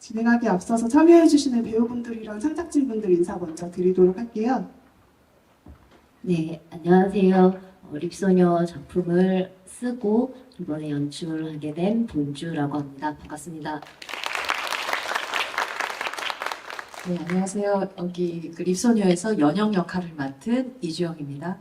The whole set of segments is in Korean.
진행하기에 앞서서 참여해주시는 배우분들이랑 창작진분들 인사 먼저 드리도록 할게요. 네, 안녕하세요. 립소녀 작품을 쓰고 이번에 연출하게 된 본주라고 합니다. 반갑습니다. 네, 안녕하세요. 여기 립소녀에서 연영 역할을 맡은 이주영입니다.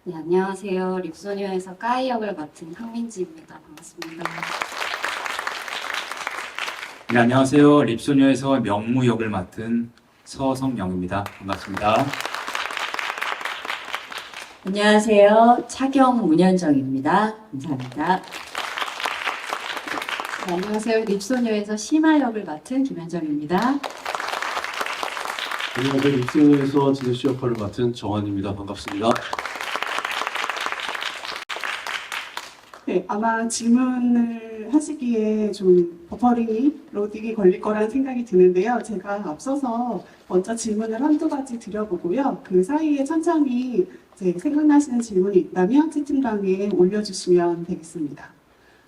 네, 안녕하세요. 립소녀에서 까이 역을 맡은 황민지입니다. 반갑습니다. 네, 안녕하세요. 립소녀에서 명무 역을 맡은 서성영입니다. 반갑습니다. 안녕하세요. 차경 문현정입니다. 감사합니다. 네, 안녕하세요. 립소녀에서 심화 역을 맡은 김현정입니다. 안녕하세요. 립소녀에서 진우씨 역할을 맡은 정환입니다. 반갑습니다. 네, 아마 질문을 하시기에 좀 버퍼링이, 로딩이 걸릴 거라는 생각이 드는데요. 제가 앞서서 먼저 질문을 한두 가지 드려보고요. 그 사이에 천천히 이제 생각나시는 질문이 있다면 채팅방에 올려주시면 되겠습니다.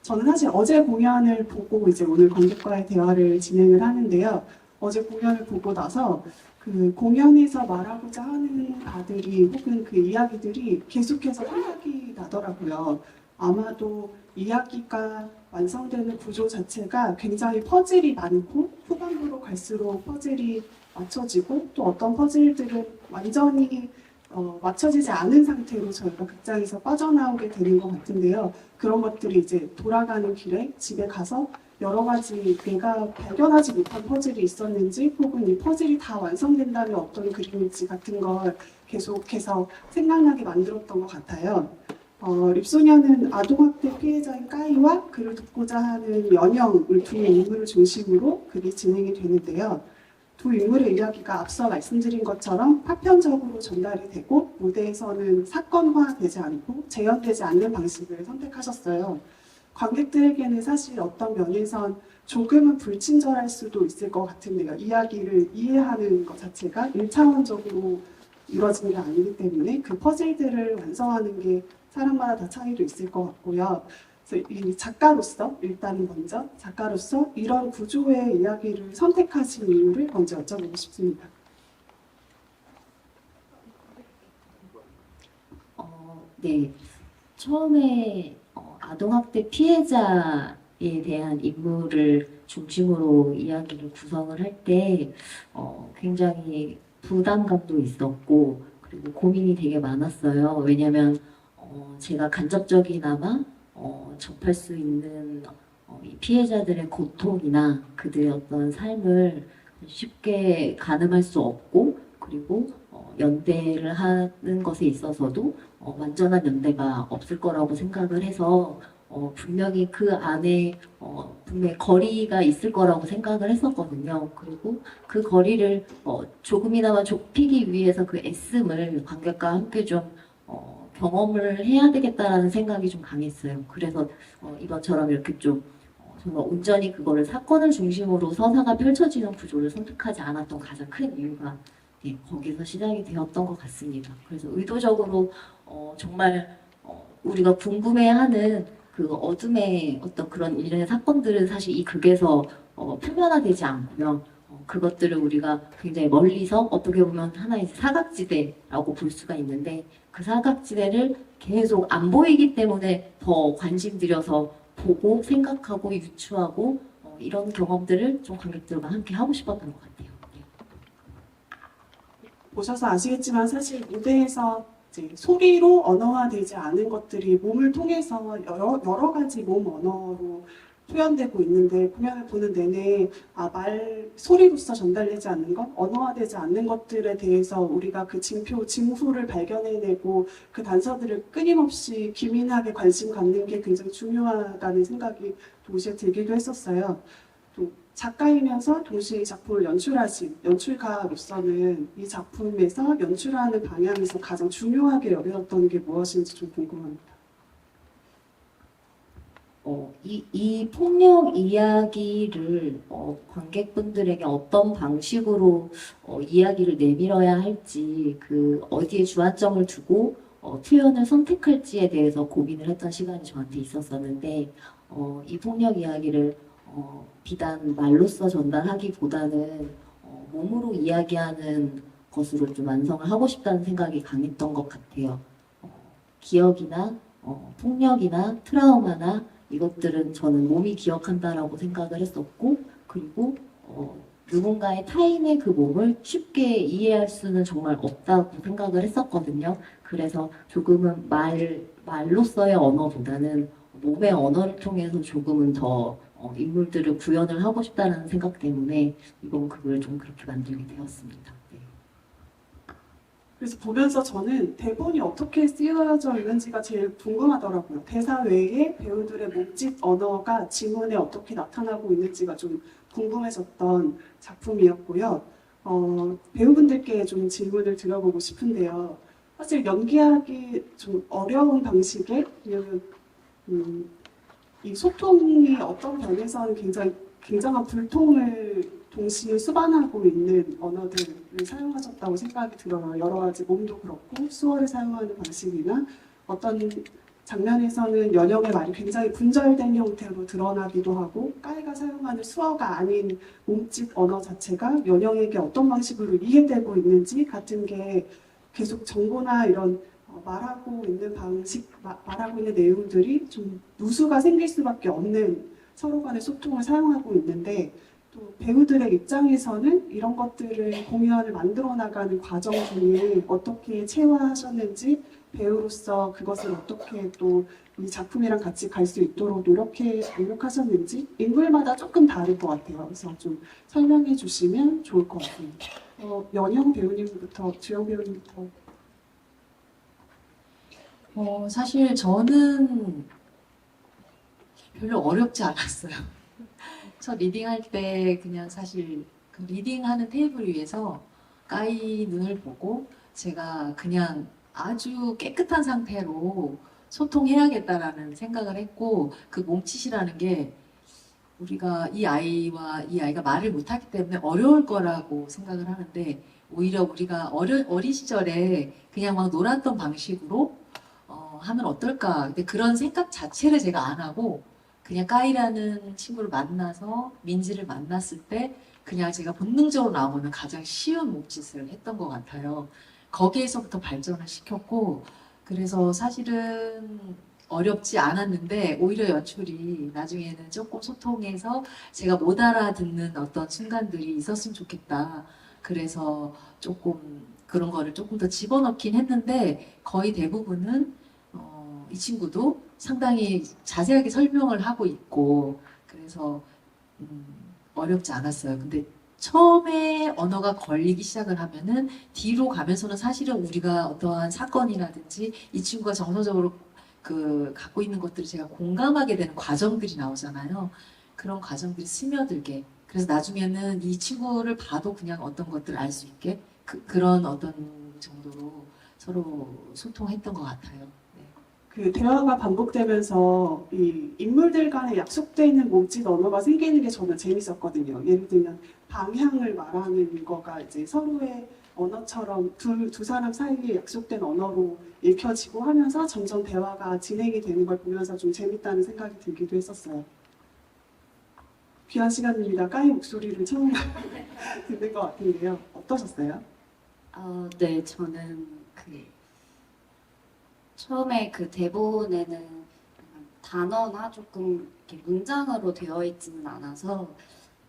저는 사실 어제 공연을 보고 이제 오늘 관객과의 대화를 진행을 하는데요. 어제 공연을 보고 나서 그 공연에서 말하고자 하는 바들이 혹은 그 이야기들이 계속해서 생각이 나더라고요. 아마도 이야기가 완성되는 구조 자체가 굉장히 퍼즐이 많고 후반부로 갈수록 퍼즐이 맞춰지고 또 어떤 퍼즐들은 완전히 맞춰지지 않은 상태로 저희가 극장에서 빠져나오게 되는 것 같은데요. 그런 것들이 이제 돌아가는 길에 집에 가서 여러 가지 내가 발견하지 못한 퍼즐이 있었는지 혹은 이 퍼즐이 다 완성된다면 어떤 그림일지 같은 걸 계속해서 생각나게 만들었던 것 같아요. 립소녀는 아동학대 피해자인 까이와 그를 돕고자 하는 연영을 두 인물을 중심으로 그게 진행이 되는데요. 두 인물의 이야기가 앞서 말씀드린 것처럼 파편적으로 전달이 되고 무대에서는 사건화되지 않고 재현되지 않는 방식을 선택하셨어요. 관객들에게는 사실 어떤 면에선 조금은 불친절할 수도 있을 것 같은데요. 이야기를 이해하는 것 자체가 1차원적으로 이루어지는 게 아니기 때문에 그 퍼즐들을 완성하는 게 사람마다 다 차이도 있을 것 같고요. 그래서 이 작가로서 일단은 먼저 작가로서 이런 구조의 이야기를 선택하신 이유를 먼저 여쭤보고 싶습니다. 네, 처음에 아동학대 피해자에 대한 인물을 중심으로 이야기를 구성을 할 때 굉장히 부담감도 있었고 그리고 고민이 되게 많았어요. 왜냐하면 제가 간접적이나마 접할 수 있는 이 피해자들의 고통이나 그들의 어떤 삶을 쉽게 가늠할 수 없고 그리고 연대를 하는 것에 있어서도 완전한 연대가 없을 거라고 생각을 해서 분명히 그 안에 분명히 거리가 있을 거라고 생각을 했었거든요. 그리고 그 거리를 조금이나마 좁히기 위해서 그 애씀을 관객과 함께 좀 경험을 해야 되겠다라는 생각이 좀 강했어요. 그래서 이번처럼 이렇게 좀 정말 온전히 그거를 사건을 중심으로 서사가 펼쳐지는 구조를 선택하지 않았던 가장 큰 이유가 거기서 시작이 되었던 것 같습니다. 그래서 의도적으로 정말 우리가 궁금해하는 그 어둠의 어떤 그런 일련의 사건들은 사실 이 극에서 표면화되지 않고요. 그것들을 우리가 굉장히 멀리서 어떻게 보면 하나의 사각지대라고 볼 수가 있는데 그 사각지대를 계속 안 보이기 때문에 더 관심 들여서 보고 생각하고 유추하고 이런 경험들을 좀 관객들과 함께 하고 싶었던 것 같아요. 보셔서 아시겠지만 사실 무대에서 이제 소리로 언어화되지 않은 것들이 몸을 통해서 여러 가지 몸 언어로 표현되고 있는데 공연을 보는 내내 소리로서 전달되지 않는 것, 언어화되지 않는 것들에 대해서 우리가 그 징후를 발견해내고 그 단서들을 끊임없이 기민하게 관심 갖는 게 굉장히 중요하다는 생각이 동시에 들기도 했었어요. 또 작가이면서 동시에 이 작품을 연출하신 연출가로서는 이 작품에서 연출하는 방향에서 가장 중요하게 여겼던 게 무엇인지 좀 궁금합니다. 이 폭력 이야기를 관객분들에게 어떤 방식으로 이야기를 내밀어야 할지 어디에 주안점을 두고 표현을 선택할지에 대해서 고민을 했던 시간이 저한테 있었었는데, 이 폭력 이야기를 비단 말로써 전달하기보다는 몸으로 이야기하는 것으로 좀 완성을 하고 싶다는 생각이 강했던 것 같아요. 기억이나 폭력이나 트라우마나 이것들은 저는 몸이 기억한다라고 생각을 했었고, 그리고 누군가의 타인의 그 몸을 쉽게 이해할 수는 정말 없다고 생각을 했었거든요. 그래서 조금은 말로서의 언어보다는 몸의 언어를 통해서 조금은 더 인물들을 구현을 하고 싶다는 생각 때문에 이번 극을 좀 그렇게 만들게 되었습니다. 네. 그래서 보면서 저는 대본이 어떻게 쓰여져 있는지가 제일 궁금하더라고요. 대사 외에 배우들의 몸짓 언어가 지문에 어떻게 나타나고 있는지가 좀 궁금해졌던 작품이었고요. 배우분들께 좀 질문을 드려보고 싶은데요. 사실 연기하기 좀 어려운 방식의, 왜냐면 이 소통이 어떤 면에서는 굉장한 불통을 동시에 수반하고 있는 언어들을 사용하셨다고 생각이 들어요. 여러 가지 몸도 그렇고 수어를 사용하는 방식이나 어떤 장면에서는 연영의 말이 굉장히 분절된 형태로 드러나기도 하고 까이가 사용하는 수어가 아닌 몸짓 언어 자체가 연영에게 어떤 방식으로 이해되고 있는지 같은 게 계속 정보나 이런 말하고 있는 방식, 말하고 있는 내용들이 좀 누수가 생길 수밖에 없는 서로 간의 소통을 사용하고 있는데 또 배우들의 입장에서는 이런 것들을 공연을 만들어 나가는 과정 중에 어떻게 체화하셨는지 배우로서 그것을 어떻게 또 이 작품이랑 같이 갈 수 있도록 노력하셨는지 인물마다 조금 다를 것 같아요. 그래서 좀 설명해 주시면 좋을 것 같아요. 연영 배우님부터, 주영 배우님부터. 사실 저는 별로 어렵지 않았어요. 저 리딩할 때 그냥 사실 그 리딩하는 테이블 위에서 까이 눈을 보고 제가 그냥 아주 깨끗한 상태로 소통해야겠다라는 생각을 했고 그 몸짓이라는 게 우리가 이 아이가 말을 못하기 때문에 어려울 거라고 생각을 하는데 오히려 우리가 어린 시절에 그냥 막 놀았던 방식으로 하면 어떨까. 근데 그런 생각 자체를 제가 안 하고 그냥 까이라는 친구를 만나서 민지를 만났을 때 그냥 제가 본능적으로 나오는 가장 쉬운 몸짓을 했던 것 같아요. 거기에서부터 발전을 시켰고 그래서 사실은 어렵지 않았는데 오히려 연출이 나중에는 조금 소통해서 제가 못 알아듣는 어떤 순간들이 있었으면 좋겠다. 그래서 조금 그런 거를 조금 더 집어넣긴 했는데 거의 대부분은 이 친구도 상당히 자세하게 설명을 하고 있고 그래서 어렵지 않았어요. 근데 처음에 언어가 걸리기 시작을 하면은 뒤로 가면서는 사실은 우리가 어떠한 사건이라든지 이 친구가 정서적으로 그 갖고 있는 것들을 제가 공감하게 되는 과정들이 나오잖아요. 그런 과정들이 스며들게. 그래서 나중에는 이 친구를 봐도 그냥 어떤 것들을 알 수 있게 그런 어떤 정도로 서로 소통했던 것 같아요. 네. 그 대화가 반복되면서 이 인물들 간에 약속되어 있는 몸짓 언어가 생기는 게 저는 재밌었거든요. 예를 들면 방향을 말하는 거가 이제 서로의 언어처럼 두 사람 사이에 약속된 언어로 읽혀지고 하면서 점점 대화가 진행이 되는 걸 보면서 좀 재밌다는 생각이 들기도 했었어요. 귀한 시간입니다. 까이 목소리를 처음 듣는 것 같은데요. 어떠셨어요? 네, 저는 처음에 그 대본에는 단어나 조금 이렇게 문장으로 되어 있지는 않아서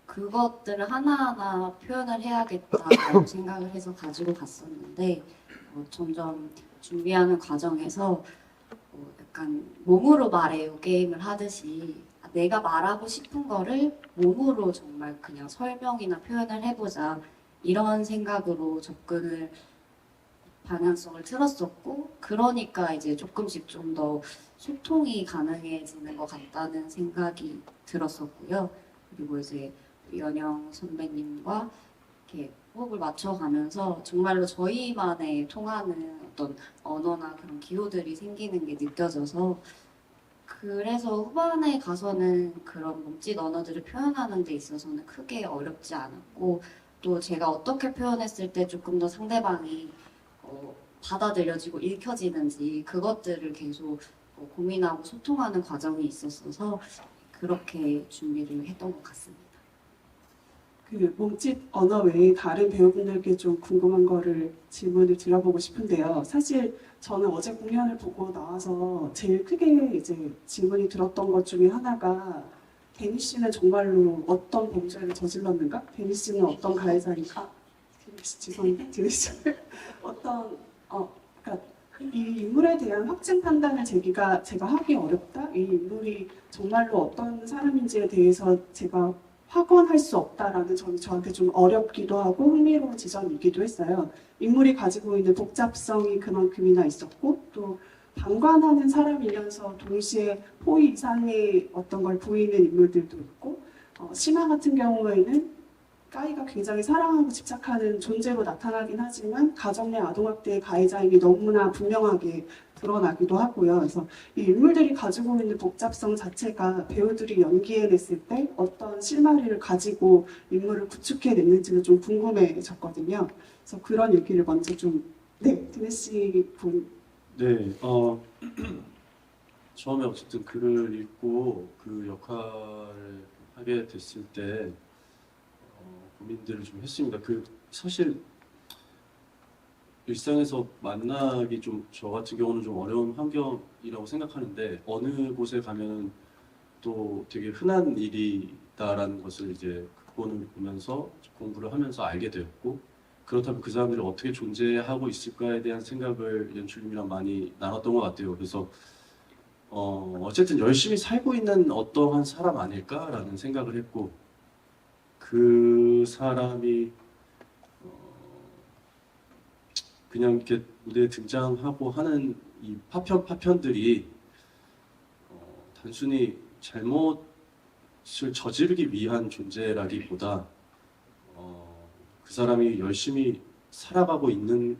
그것들을 하나하나 표현을 해야겠다고 생각을 해서 가지고 갔었는데 점점 준비하는 과정에서 약간 몸으로 말해요 게임을 하듯이 내가 말하고 싶은 거를 몸으로 정말 그냥 설명이나 표현을 해보자 이런 생각으로 접근을 방향성을 틀었었고 그러니까 이제 조금씩 좀 더 소통이 가능해지는 것 같다는 생각이 들었었고요. 그리고 이제 연영 선배님과 이렇게 호흡을 맞춰가면서 정말로 저희만의 통하는 어떤 언어나 그런 기호들이 생기는 게 느껴져서 그래서 후반에 가서는 그런 몸짓 언어들을 표현하는 데 있어서는 크게 어렵지 않았고 또 제가 어떻게 표현했을 때 조금 더 상대방이 받아들여지고 읽혀지는지 그것들을 계속 고민하고 소통하는 과정이 있었어서 그렇게 준비를 했던 것 같습니다. 그 몸짓 언어 외에 다른 배우분들께 좀 궁금한 거를 질문을 드려보고 싶은데요. 사실 저는 어제 공연을 보고 나와서 제일 크게 이제 질문이 들었던 것 중에 하나가 데니 씨는 정말로 어떤 범죄를 저질렀는가? 데니 씨는 어떤 가해자인가? 데니 씨 죄송합니다. 데니 씨 그러니까 이 인물에 대한 확증 판단을 제가 하기 어렵다. 이 인물이 정말로 어떤 사람인지에 대해서 제가 확언할 수 없다라는 점이 저한테 좀 어렵기도 하고 흥미로운 지점이기도 했어요. 인물이 가지고 있는 복잡성이 그만큼이나 있었고 또 방관하는 사람이면서 동시에 호의 이상의 어떤 걸 보이는 인물들도 있고 심화 같은 경우에는 까이가 굉장히 사랑하고 집착하는 존재로 나타나긴 하지만 가정 내 아동학대의 가해자임이 너무나 분명하게 드러나기도 하고요. 그래서 이 인물들이 가지고 있는 복잡성 자체가 배우들이 연기해냈을 때 어떤 실마리를 가지고 인물을 구축해냈는지는 좀 궁금해졌거든요. 그래서 그런 얘기를 먼저 디네시 분. 네, 처음에 어쨌든 글을 읽고 그 역할을 하게 됐을 때 고민들을 좀 했습니다. 사실 일상에서 만나기 좀 저 같은 경우는 좀 어려운 환경이라고 생각하는데 어느 곳에 가면 또 되게 흔한 일이다라는 것을 이제 극본을 보면서 공부를 하면서 알게 되었고 그렇다면 그 사람들이 어떻게 존재하고 있을까에 대한 생각을 연출님이랑 많이 나눴던 것 같아요. 그래서 어쨌든 열심히 살고 있는 어떠한 사람 아닐까라는 생각을 했고 그 사람이 그냥 이렇게 무대에 등장하고 하는 이 파편들이 단순히 잘못을 저지르기 위한 존재라기보다 그 사람이 열심히 살아가고 있는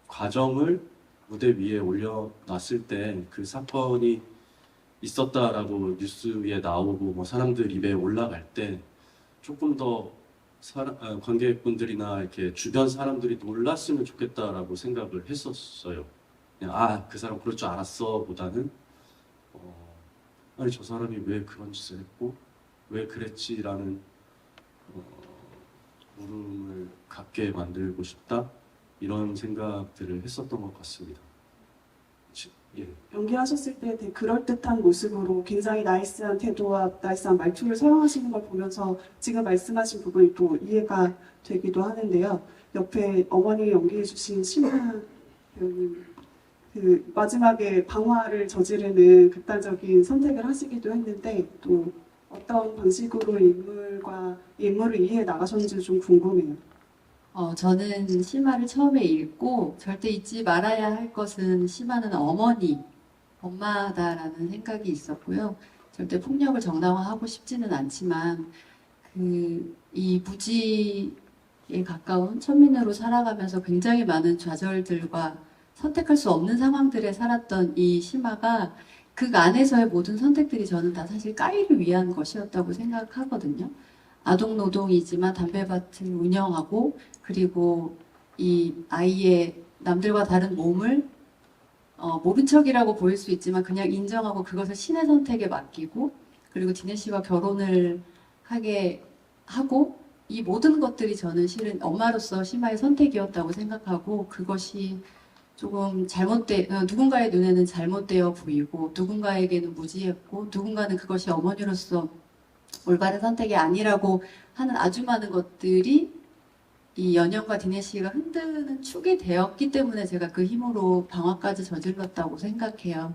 과정을 무대 위에 올려놨을 때 그 사건이 있었다라고 뉴스에 나오고 뭐 사람들 입에 올라갈 때 조금 더 관객분들이나 이렇게 주변 사람들이 놀랐으면 좋겠다라고 생각을 했었어요. 그냥 그 사람 그럴 줄 알았어 보다는 아니 저 사람이 왜 그런 짓을 했고 왜 그랬지라는 물음을 갖게 만들고 싶다 이런 생각들을 했었던 것 같습니다. 예. 연기하셨을 때 되게 그럴듯한 모습으로 굉장히 나이스한 태도와 나이스한 말투를 사용하시는 걸 보면서 지금 말씀하신 부분이 또 이해가 되기도 하는데요. 옆에 어머니 연기해주신 심하 배우님 그 마지막에 방화를 저지르는 극단적인 선택을 하시기도 했는데 또 어떤 방식으로 인물을 이해해 나가셨는지 좀 궁금해요. 저는 심화를 처음에 읽고 절대 잊지 말아야 할 것은 심화는 엄마다라는 생각이 있었고요. 절대 폭력을 정당화하고 싶지는 않지만 이 무지에 가까운 천민으로 살아가면서 굉장히 많은 좌절들과 선택할 수 없는 상황들에 살았던 이 심화가 그 안에서의 모든 선택들이 저는 다 사실 까이를 위한 것이었다고 생각하거든요. 아동 노동이지만 담배밭을 운영하고 그리고 이 아이의 남들과 다른 몸을 모른 척이라고 보일 수 있지만 그냥 인정하고 그것을 신의 선택에 맡기고 그리고 디네 씨와 결혼을 하게 하고 이 모든 것들이 저는 실은 엄마로서 심화의 선택이었다고 생각하고 그것이 조금 누군가의 눈에는 잘못되어 보이고 누군가에게는 무지했고 누군가는 그것이 어머니로서 올바른 선택이 아니라고 하는 아주 많은 것들이 이 연영과 디네 씨가 흔드는 축이 되었기 때문에 제가 그 힘으로 방화까지 저질렀다고 생각해요.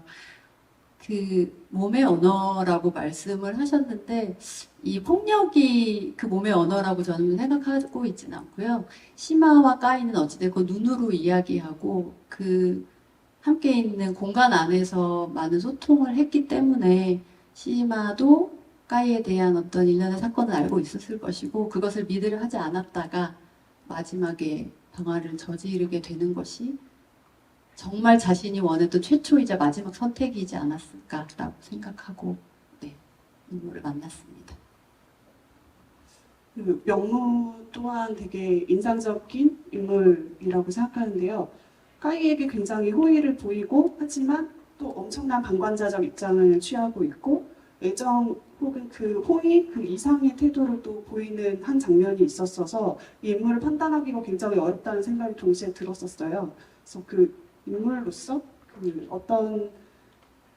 그 몸의 언어라고 말씀을 하셨는데 이 폭력이 그 몸의 언어라고 저는 생각하고 있지는 않고요. 심화와 까이는 어찌됐건 눈으로 이야기하고 그 함께 있는 공간 안에서 많은 소통을 했기 때문에 심화도 까이에 대한 어떤 일련의 사건을 알고 있었을 것이고 그것을 미드를 하지 않았다가 마지막에 방화를 저지르게 되는 것이 정말 자신이 원했던 최초이자 마지막 선택이지 않았을까라고 생각하고 인물을 만났습니다. 그 명무 또한 되게 인상적인 인물이라고 생각하는데요. 까이에게 굉장히 호의를 보이고 하지만 또 엄청난 방관자적 입장을 취하고 있고 애정 혹은 그 호의 그 이상의 태도를 또 보이는 한 장면이 있었어서 이 인물을 판단하기가 굉장히 어렵다는 생각이 동시에 들었었어요. 그래서 그 인물로서 그 어떤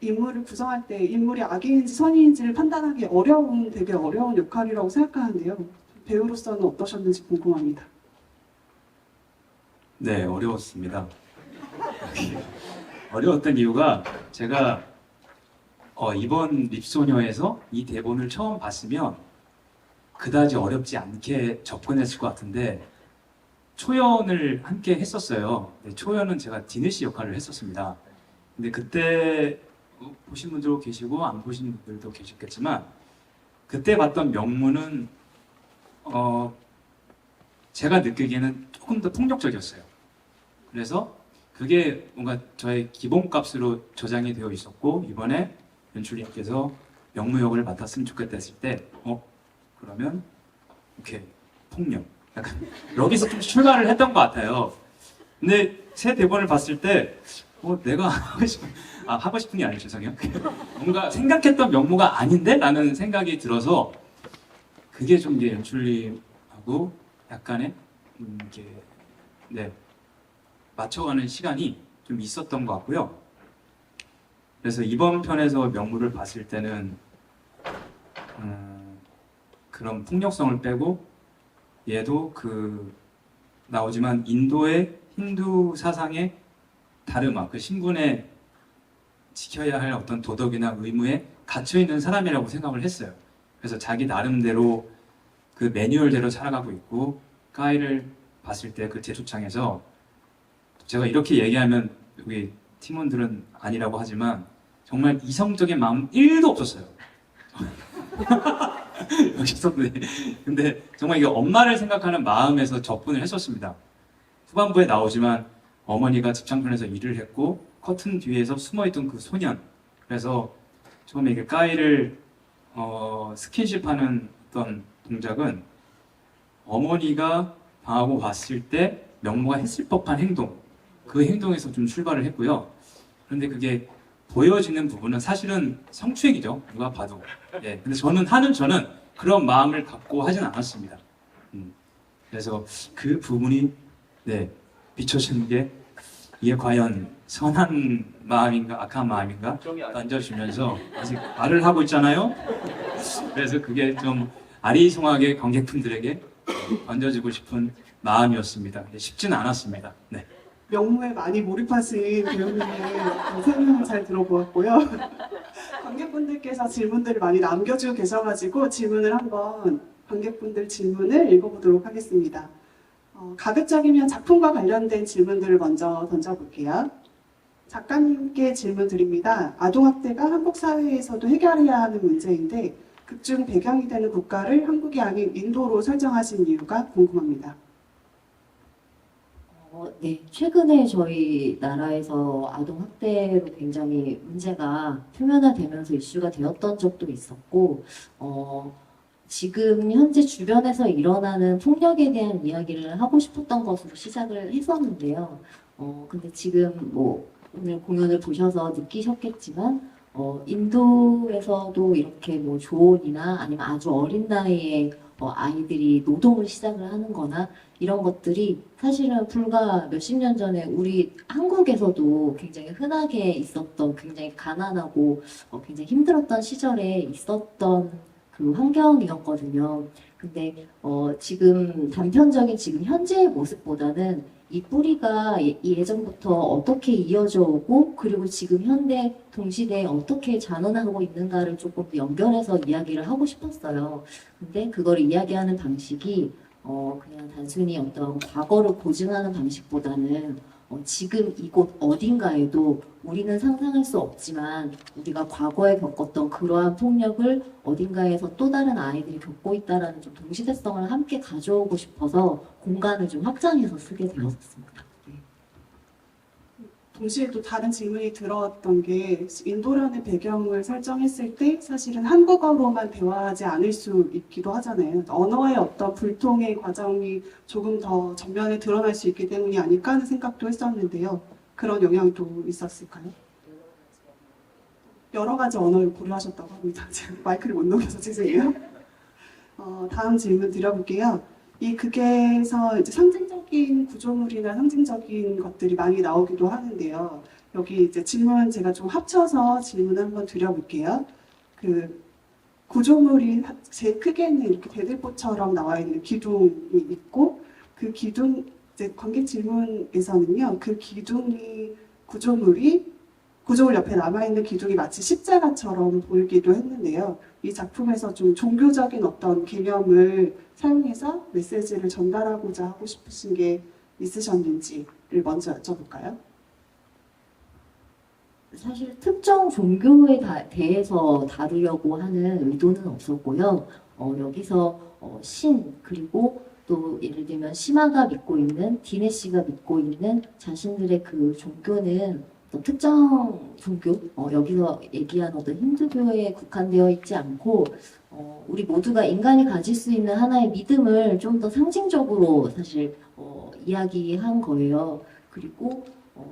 인물을 구성할 때 인물이 악인인지 선인인지를 판단하기 어려운 되게 어려운 역할이라고 생각하는데요. 배우로서는 어떠셨는지 궁금합니다. 네, 어려웠습니다. 어려웠던 이유가 제가 이번 립소녀에서 이 대본을 처음 봤으면 그다지 어렵지 않게 접근했을 것 같은데 초연을 함께 했었어요. 네, 초연은 제가 디넷이 역할을 했었습니다. 근데 그때 보신 분들도 계시고 안 보신 분들도 계셨겠지만 그때 봤던 명무는 제가 느끼기에는 조금 더 폭력적이었어요. 그래서 그게 뭔가 저의 기본값으로 저장이 되어 있었고 이번에 연출님께서 명무 역을 맡았으면 좋겠다 했을 때 그러면 오케이 폭력 약간 여기서 좀 출발을 했던 것 같아요. 근데 새 대본을 봤을 때 내가 하고 싶은 게 아니죠, 죄송해요. 뭔가 생각했던 명무가 아닌데? 라는 생각이 들어서 그게 좀 이제 연출님하고 약간의 이렇게 네 맞춰가는 시간이 좀 있었던 것 같고요. 그래서 이번 편에서 명무를 봤을 때는 그런 폭력성을 빼고 얘도 나오지만 인도의 힌두 사상의 다름아, 그 신분에 지켜야 할 어떤 도덕이나 의무에 갇혀있는 사람이라고 생각을 했어요. 그래서 자기 나름대로 그 매뉴얼대로 살아가고 있고 까이를 봤을 때 그 제초창에서 제가 이렇게 얘기하면 여기 팀원들은 아니라고 하지만 정말 이성적인 마음 1도 없었어요. 여기서 근데 정말 이게 엄마를 생각하는 마음에서 접근을 했었습니다. 후반부에 나오지만 어머니가 집창편에서 일을 했고 커튼 뒤에서 숨어있던 그 소년, 그래서 처음에 이게 까이를 스킨십하는 어떤 동작은 어머니가 방하고 왔을 때 명무가 했을 법한 행동, 그 행동에서 좀 출발을 했고요. 그런데 그게 보여지는 부분은 사실은 성추행이죠, 누가 봐도. 예, 근데 저는 그런 마음을 갖고 하진 않았습니다. 그래서 그 부분이 네 비춰지는 게 이게 과연 선한 마음인가 악한 마음인가 던져주면서 아직 말을 하고 있잖아요. 그래서 그게 좀 아리송하게 관객분들에게 던져주고 싶은 마음이었습니다. 쉽지는 않았습니다. 네. 명무에 많이 몰입하신 배우님의 설명을 잘 들어보았고요. 관객분들께서 질문들을 많이 남겨주고 계셔가지고 관객분들 질문을 읽어보도록 하겠습니다. 가급적이면 작품과 관련된 질문들을 먼저 던져볼게요. 작가님께 질문 드립니다. 아동학대가 한국 사회에서도 해결해야 하는 문제인데 극중 배경이 되는 국가를 한국이 아닌 인도로 설정하신 이유가 궁금합니다. 네, 최근에 저희 나라에서 아동학대로 굉장히 문제가 표면화되면서 이슈가 되었던 적도 있었고, 지금 현재 주변에서 일어나는 폭력에 대한 이야기를 하고 싶었던 것으로 시작을 했었는데요. 근데 지금 오늘 공연을 보셔서 느끼셨겠지만, 인도에서도 이렇게 조언이나 아니면 아주 어린 나이에 아이들이 노동을 시작을 하는 거나 이런 것들이 사실은 불과 몇십 년 전에 우리 한국에서도 굉장히 흔하게 있었던 굉장히 가난하고 굉장히 힘들었던 시절에 있었던 그 환경이었거든요. 근데 지금 단편적인 지금 현재의 모습보다는 이 뿌리가 예전부터 어떻게 이어져 오고 그리고 지금 현대 동시대에 어떻게 자라나고 있는가를 조금 연결해서 이야기를 하고 싶었어요. 근데 그걸 이야기하는 방식이 그냥 단순히 어떤 과거를 고증하는 방식보다는 지금 이곳 어딘가에도 우리는 상상할 수 없지만 우리가 과거에 겪었던 그러한 폭력을 어딘가에서 또 다른 아이들이 겪고 있다는 좀 동시대성을 함께 가져오고 싶어서 공간을 좀 확장해서 쓰게 되었습니다. 네. 동시에 또 다른 질문이 들어왔던 게 인도라는 배경을 설정했을 때 사실은 한국어로만 대화하지 않을 수 있기도 하잖아요. 언어의 어떤 불통의 과정이 조금 더 전면에 드러날 수 있기 때문이 아닐까 하는 생각도 했었는데요. 그런 영향도 있었을까요? 여러 가지 언어를 고려하셨다고 합니다. 제가 마이크를 못 넘겨서 죄송해요. 다음 질문 드려볼게요. 이 극에서 이제 상징적인 구조물이나 상징적인 것들이 많이 나오기도 하는데요. 여기 이제 질문 제가 좀 합쳐서 질문을 한번 드려볼게요. 그 구조물이 제일 크게는 이렇게 대들보처럼 나와 있는 기둥이 있고 그 기둥 이제 관객 질문에서는요. 그 기둥이 구조물 옆에 남아있는 기둥이 마치 십자가처럼 보이기도 했는데요. 이 작품에서 좀 종교적인 어떤 개념을 사용해서 메시지를 전달하고자 하고 싶으신 게 있으셨는지를 먼저 여쭤볼까요? 사실 특정 종교에 대해서 다루려고 하는 의도는 없었고요. 여기서 신 그리고 또 예를 들면 시마가 믿고 있는 디네시가 믿고 있는 자신들의 그 종교는 어떤 특정 종교 여기서 얘기한 어떤 힌두교에 국한되어 있지 않고 우리 모두가 인간이 가질 수 있는 하나의 믿음을 좀 더 상징적으로 사실 이야기한 거예요. 그리고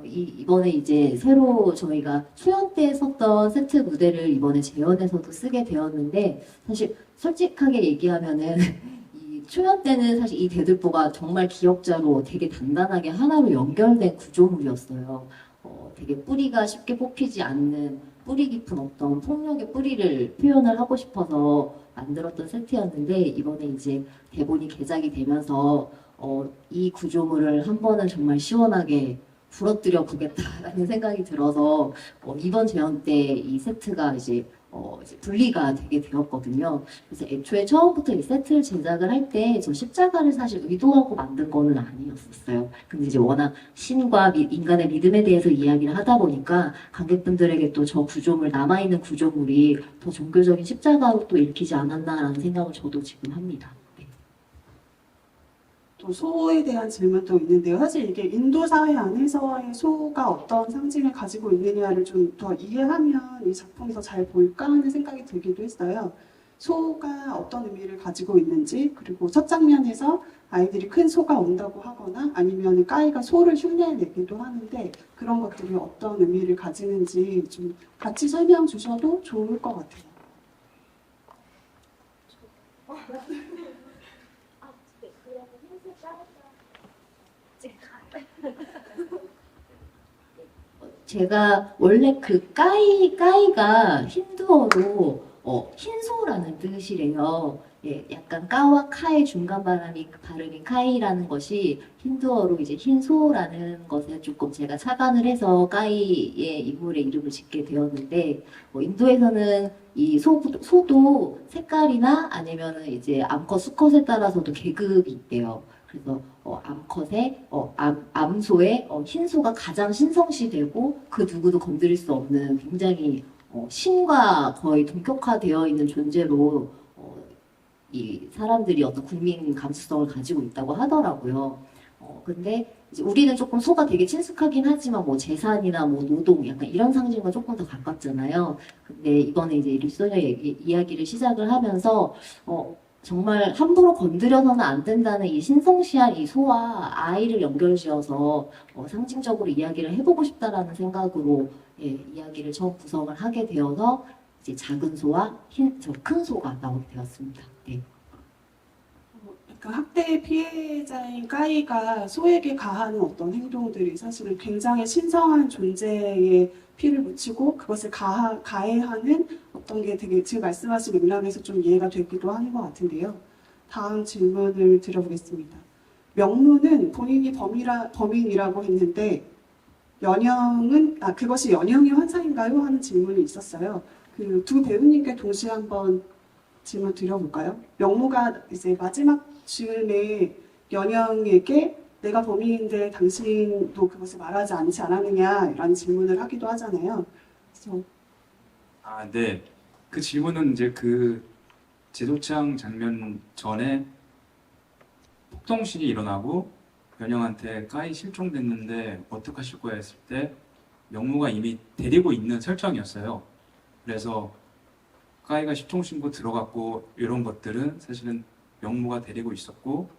이번에 이제 새로 저희가 초연 때 썼던 세트 무대를 이번에 재연해서도 쓰게 되었는데 사실 솔직하게 얘기하면은 이 초연 때는 사실 이 대들보가 정말 기역자로 되게 단단하게 하나로 연결된 구조물이었어요. 되게 뿌리가 쉽게 뽑히지 않는 뿌리 깊은 어떤 폭력의 뿌리를 표현을 하고 싶어서 만들었던 세트였는데 이번에 이제 대본이 개작이 되면서 이 구조물을 한 번은 정말 시원하게 부러뜨려 보겠다라는 생각이 들어서 이번 재연 때 이 세트가 이제 분리가 되게 되었거든요. 그래서 애초에 처음부터 이 세트를 제작을 할 때 저 십자가를 사실 의도하고 만든 거는 아니었었어요. 근데 이제 워낙 신과 인간의 믿음에 대해서 이야기를 하다 보니까 관객분들에게 또 저 구조물, 남아있는 구조물이 더 종교적인 십자가로 또 읽히지 않았나라는 생각을 저도 지금 합니다. 네. 또 소에 대한 질문도 있는데요. 사실 이게 인도 사회 안에서의 소가 어떤 상징을 가지고 있느냐를 좀 더 이해하면 이 작품이 더 잘 보일까 하는 생각이 들기도 했어요. 소가 어떤 의미를 가지고 있는지 그리고 첫 장면에서 아이들이 큰 소가 온다고 하거나 아니면 까이가 소를 흉내내기도 하는데 그런 것들이 어떤 의미를 가지는지 좀 같이 설명 주셔도 좋을 것 같아요. 제가 원래 그 까이가 힌두어로 흰소라는 뜻이래요. 예, 약간 까와 카의 중간 발음인 카이라는 것이 힌두어로 이제 흰소라는 것에 조금 제가 착안을 해서 까이의 인물의 이름을 짓게 되었는데 인도에서는 이 소도 색깔이나 아니면은 이제 암컷 수컷에 따라서도 계급이 있대요. 그래서 암소의 흰소가 가장 신성시되고 그 누구도 건드릴 수 없는 굉장히 신과 거의 동격화되어 있는 존재로 이 사람들이 어떤 국민 감수성을 가지고 있다고 하더라고요. 근데 이제 우리는 조금 소가 되게 친숙하긴 하지만 뭐 재산이나 뭐 노동 약간 이런 상징과 조금 더 가깝잖아요. 근데 이번에 이제 리소녀 이야기를 시작을 하면서 정말 함부로 건드려서는 안 된다는 이 신성시한 이 소와 아이를 연결지어서 상징적으로 이야기를 해보고 싶다라는 생각으로 이야기를 처음 구성을 하게 되어서 이제 작은 소와 큰 소가 나오게 되었습니다. 네. 약간 학대 피해자인 까이가 소에게 가하는 어떤 행동들이 사실은 굉장히 신성한 존재에 피를 묻히고 그것을 가해하는 어떤 게 되게 지금 말씀하신 맥락에서 좀 이해가 되기도 하는 것 같은데요. 다음 질문을 드려보겠습니다. 명무는 본인이 범인이라고 했는데 그것이 연영의 환상인가요? 하는 질문이 있었어요. 그 두 배우님께 동시에 한번 질문 드려볼까요? 명무가 이제 마지막 즈음에 연영에게 내가 범인인데 당신도 그것을 말하지 않느냐 이런 질문을 하기도 하잖아요. 그래서 네. 그 질문은 이제 그 제도창 장면 전에 폭동신이 일어나고 연영한테 까이 실종됐는데 어떡하실 거야 했을 때 명무가 이미 데리고 있는 설정이었어요. 그래서 까이가 십종신고 들어갔고 이런 것들은 사실은 명무가 데리고 있었고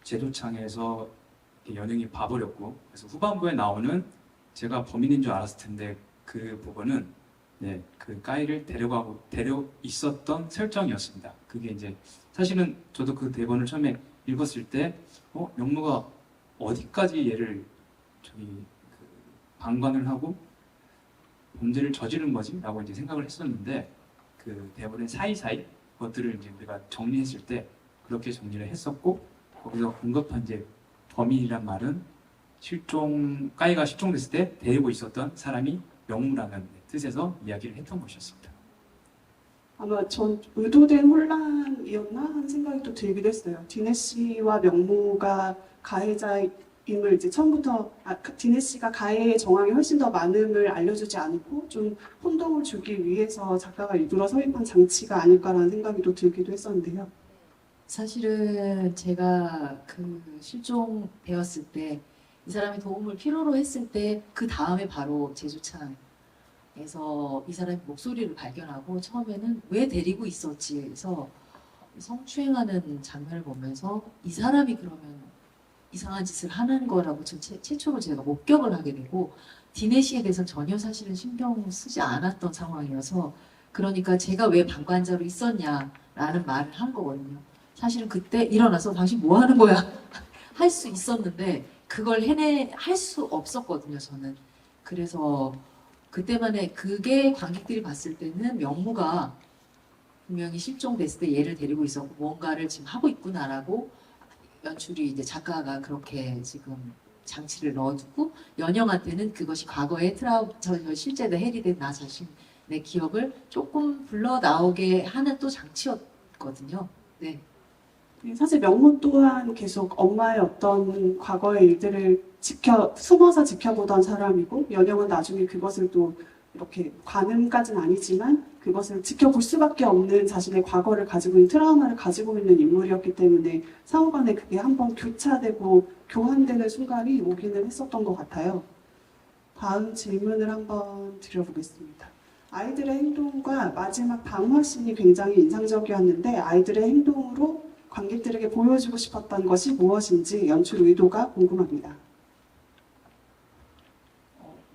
제도창에서 연영이 봐버렸고, 그래서 후반부에 나오는 제가 범인인 줄 알았을 텐데 그 부분은 네, 그 까이를 데려 있었던 설정이었습니다. 그게 이제 사실은 저도 그 대본을 처음에 읽었을 때 명무가 어디까지 얘를 방관을 하고 범죄를 저지른 거지? 라고 이제 생각을 했었는데 그 대본의 사이사이 것들을 이제 우리가 정리했을 때 그렇게 정리를 했었고, 거기서 언급한 이제 범인이란 말은 까이가 실종됐을 때 데리고 있었던 사람이 명무라는 뜻에서 이야기를 했던 것이었습니다. 아마 전 의도된 혼란이었나 하는 생각이 또 들기도 했어요. 디네 씨와 명무가 가해자임을 이제 처음부터 디네 씨가 가해의 정황이 훨씬 더 많음을 알려주지 않고 좀 혼동을 주기 위해서 작가가 일부러 서입한 장치가 아닐까라는 생각이 또 들기도 했었는데요. 사실은 제가 그 실종되었을 때 이 사람이 도움을 필요로 했을 때 그 다음에 바로 제주창에서 이 사람의 목소리를 발견하고 처음에는 왜 데리고 있었지 해서 성추행하는 장면을 보면서 이 사람이 그러면 이상한 짓을 하는 거라고 최초로 제가 목격을 하게 되고, 디네 씨에 대해서는 전혀 사실은 신경 쓰지 않았던 상황이어서, 그러니까 제가 왜 방관자로 있었냐라는 말을 한 거거든요. 사실은 그때 일어나서 당신 뭐 하는 거야 할 수 있었는데 그걸 할 수 없었거든요, 저는. 그래서 그때만에 그게 관객들이 봤을 때는 명무가 분명히 실종됐을 때 얘를 데리고 있었고 뭔가를 지금 하고 있구나라고 연출이 이제 작가가 그렇게 지금 장치를 넣어두고, 연영한테는 그것이 과거의 저 실제로 해리된 나 자신의 기억을 조금 불러 나오게 하는 또 장치였거든요. 네. 사실 명무 또한 계속 엄마의 어떤 과거의 일들을 숨어서 지켜보던 사람이고, 연영은 나중에 그것을 또 이렇게 관음까지는 아니지만 그것을 지켜볼 수밖에 없는 자신의 과거를 가지고 있는 트라우마를 가지고 있는 인물이었기 때문에 상호간에 그게 한번 교차되고 교환되는 순간이 오기는 했었던 것 같아요. 다음 질문을 한번 드려보겠습니다. 아이들의 행동과 마지막 방화씬이 굉장히 인상적이었는데 아이들의 행동으로 관객들에게 보여주고 싶었던 것이 무엇인지 연출 의도가 궁금합니다.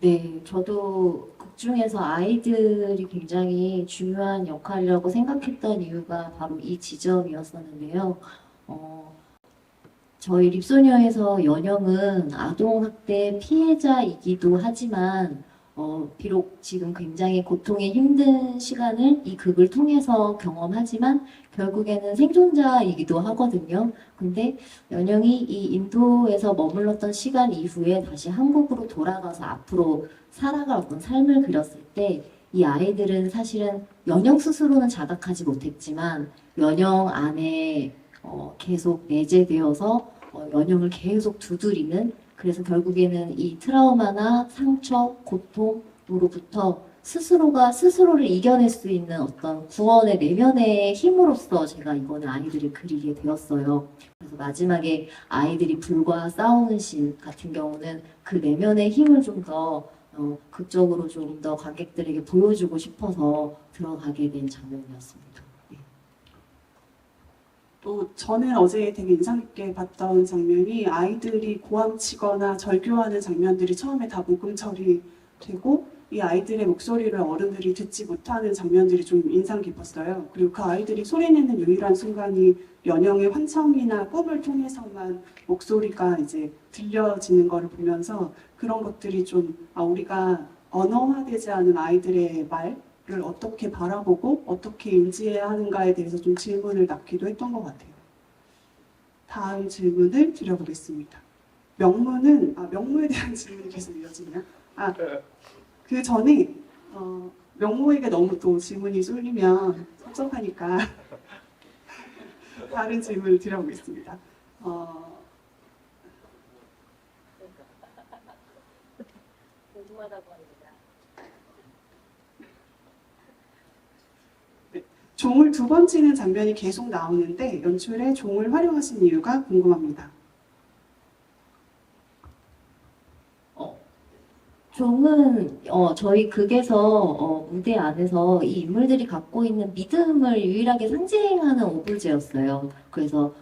네, 저도 극 중에서 아이들이 굉장히 중요한 역할이라고 생각했던 이유가 바로 이 지점이었었는데요. 저희 립소녀에서 연영은 아동학대 피해자이기도 하지만 비록 지금 굉장히 고통의 힘든 시간을 이 극을 통해서 경험하지만 결국에는 생존자이기도 하거든요. 근데 연영이 이 인도에서 머물렀던 시간 이후에 다시 한국으로 돌아가서 앞으로 살아갈 어떤 삶을 그렸을 때 이 아이들은 사실은 연영 스스로는 자각하지 못했지만 연영 안에 계속 내재되어서 연영을 계속 두드리는, 그래서 결국에는 이 트라우마나 상처, 고통으로부터 스스로가 스스로를 이겨낼 수 있는 어떤 구원의 내면의 힘으로써 제가 이번에 아이들을 그리게 되었어요. 그래서 마지막에 아이들이 불과 싸우는 씬 같은 경우는 그 내면의 힘을 좀 더 극적으로 좀 더 관객들에게 보여주고 싶어서 들어가게 된 장면이었습니다. 네. 또 저는 어제 되게 인상 깊게 봤던 장면이 아이들이 고함치거나 절규하는 장면들이 처음에 다 녹음 처리되고 이 아이들의 목소리를 어른들이 듣지 못하는 장면들이 좀 인상 깊었어요. 그리고 그 아이들이 소리내는 유일한 순간이 연영의 환청이나 꿈을 통해서만 목소리가 이제 들려지는 것을 보면서 그런 것들이 좀 우리가 언어화되지 않은 아이들의 말을 어떻게 바라보고 어떻게 인지해야 하는가에 대해서 좀 질문을 낳기도 했던 것 같아요. 다음 질문을 드려보겠습니다. 명무에 대한 질문이 계속 이어지네요. 그 전에 명무에게 너무 또 질문이 쏠리면 섭섭하니까 다른 질문을 드려보겠습니다. 종을 두 번 치는 장면이 계속 나오는데 연출에 종을 활용하신 이유가 궁금합니다. 종은 저희 극에서 무대 안에서 이 인물들이 갖고 있는 믿음을 유일하게 상징하는 오브제였어요. 그래서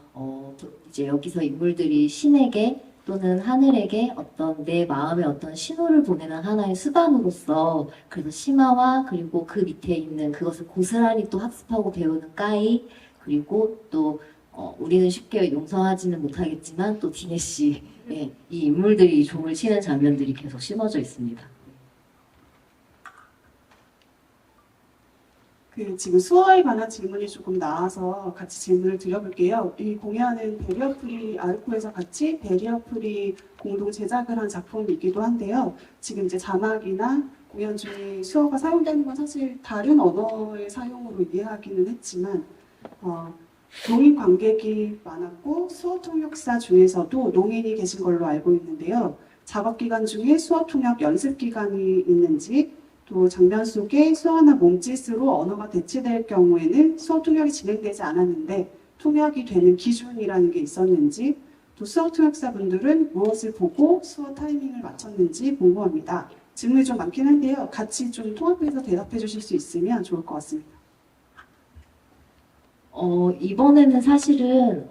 이제 여기서 인물들이 신에게 또는 하늘에게 어떤 내 마음의 어떤 신호를 보내는 하나의 수단으로서 그래서 심화와 그리고 그 밑에 있는 그것을 고스란히 또 학습하고 배우는 까이 그리고 또 우리는 쉽게 용서하지는 못하겠지만 또 디네시 이 인물들이 종을 치는 장면들이 계속 심어져 있습니다. 지금 수어에 관한 질문이 조금 나와서 같이 질문을 드려볼게요. 이 공연은 베리어프리 아르코에서 같이 베리어프리 공동 제작을 한 작품이기도 한데요. 지금 이제 자막이나 공연 중에 수어가 사용되는 건 사실 다른 언어의 사용으로 이해하기는 했지만 동인 관객이 많았고 수어 통역사 중에서도 농인이 계신 걸로 알고 있는데요. 작업 기간 중에 수어 통역 연습 기간이 있는지 또 장면 속에 수어나 몸짓으로 언어가 대체될 경우에는 수어 통역이 진행되지 않았는데 통역이 되는 기준이라는 게 있었는지 또 수어 통역사분들은 무엇을 보고 수어 타이밍을 맞췄는지 궁금합니다. 질문이 좀 많긴 한데요. 같이 좀 통합해서 대답해 주실 수 있으면 좋을 것 같습니다. 이번에는 사실은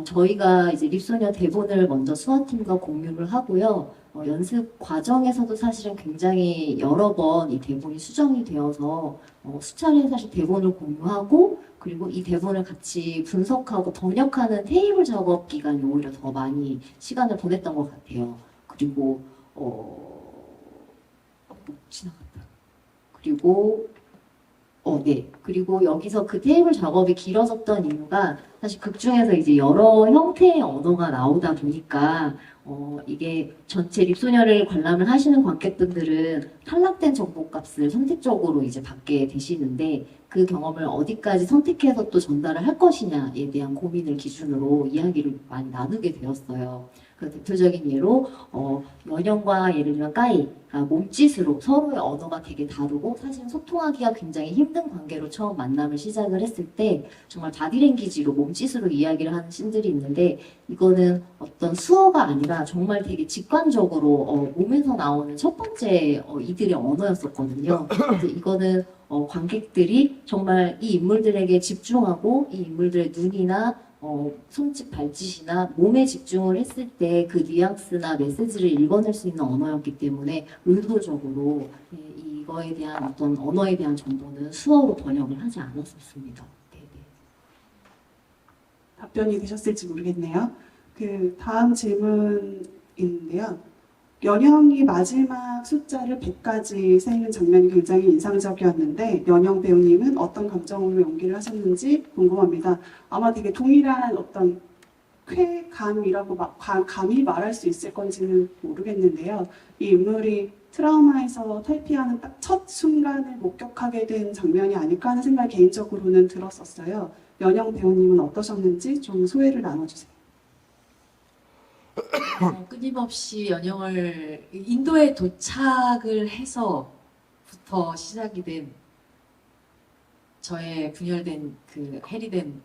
저희가 이제 립소녀 대본을 먼저 수어팀과 공유를 하고요. 연습 과정에서도 사실은 굉장히 여러 번 이 대본이 수정이 되어서 수차례 사실 대본을 공유하고 그리고 이 대본을 같이 분석하고 번역하는 테이블 작업 기간이 오히려 더 많이 시간을 보냈던 것 같아요. 그리고 지나갔다. 그리고 네. 그리고 여기서 그 테이블 작업이 길어졌던 이유가 사실 극 중에서 이제 여러 형태의 언어가 나오다 보니까 이게 전체 립소녀를 관람을 하시는 관객분들은 탈락된 정보값을 선택적으로 이제 받게 되시는데 그 경험을 어디까지 선택해서 또 전달을 할 것이냐에 대한 고민을 기준으로 이야기를 많이 나누게 되었어요. 그 대표적인 예로 연영과 예를 들면 까이가 몸짓으로 서로의 언어가 되게 다르고 사실 소통하기가 굉장히 힘든 관계로 처음 만남을 시작을 했을 때 정말 바디랭귀지로 몸짓으로 이야기를 하는 씬들이 있는데 이거는 어떤 수어가 아니라 정말 되게 직관적으로 몸에서 나오는 첫 번째 이들의 언어였었거든요. 그래서 이거는 관객들이 정말 이 인물들에게 집중하고 이 인물들의 눈이나 손짓, 발짓이나 몸에 집중을 했을 때 그 뉘앙스나 메시지를 읽어낼 수 있는 언어였기 때문에 의도적으로 이거에 대한 어떤 언어에 대한 정보는 수어로 번역을 하지 않았었습니다. 네네. 답변이 되셨을지 모르겠네요. 다음 질문인데요. 연영이 마지막 숫자를 100까지 세는 장면이 굉장히 인상적이었는데 연영 배우님은 어떤 감정으로 연기를 하셨는지 궁금합니다. 아마 되게 동일한 어떤 쾌감이라고 감히 말할 수 있을 건지는 모르겠는데요. 이 인물이 트라우마에서 탈피하는 딱 첫 순간을 목격하게 된 장면이 아닐까 하는 생각이 개인적으로는 들었었어요. 연영 배우님은 어떠셨는지 좀 소회를 나눠주세요. 끊임없이 연영을 인도에 도착을 해서부터 시작이 된 저의 분열된 그 해리된